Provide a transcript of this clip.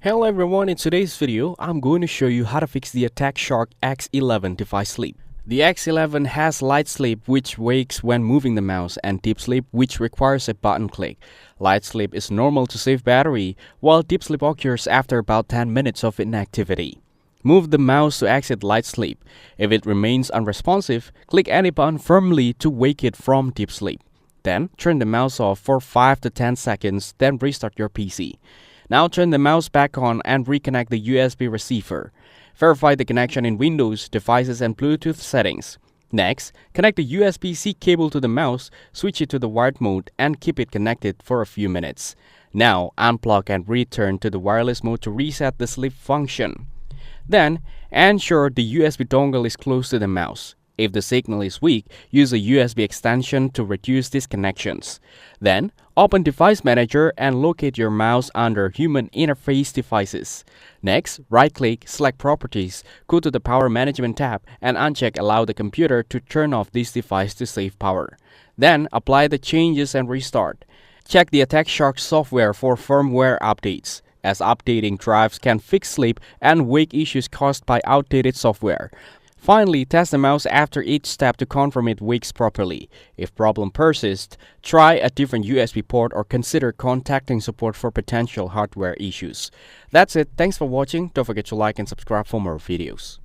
Hello everyone, in today's video, I'm going to show you how to fix the Attack Shark X11 device sleep. The X11 has light sleep which wakes when moving the mouse and deep sleep which requires a button click. Light sleep is normal to save battery, while deep sleep occurs after about 10 minutes of inactivity. Move the mouse to exit light sleep. If it remains unresponsive, click any button firmly to wake it from deep sleep. Then, turn the mouse off for 5 to 10 seconds, then restart your PC. Now turn the mouse back on and reconnect the USB receiver. Verify the connection in Windows, devices and Bluetooth settings. Next, connect the USB-C cable to the mouse, switch it to the wired mode and keep it connected for a few minutes. Now unplug and return to the wireless mode to reset the sleep function. Then, ensure the USB dongle is close to the mouse. If the signal is weak, use a USB extension to reduce disconnections. Then, open Device Manager and locate your mouse under Human Interface Devices. Next, right-click, select Properties, go to the Power Management tab, and uncheck Allow the computer to turn off this device to save power. Then, apply the changes and restart. Check the Attack Shark software for firmware updates, as updating drives can fix sleep and wake issues caused by outdated software. Finally, test the mouse after each step to confirm it wakes properly. If problem persists, try a different USB port or consider contacting support for potential hardware issues. That's it. Thanks for watching. Don't forget to like and subscribe for more videos.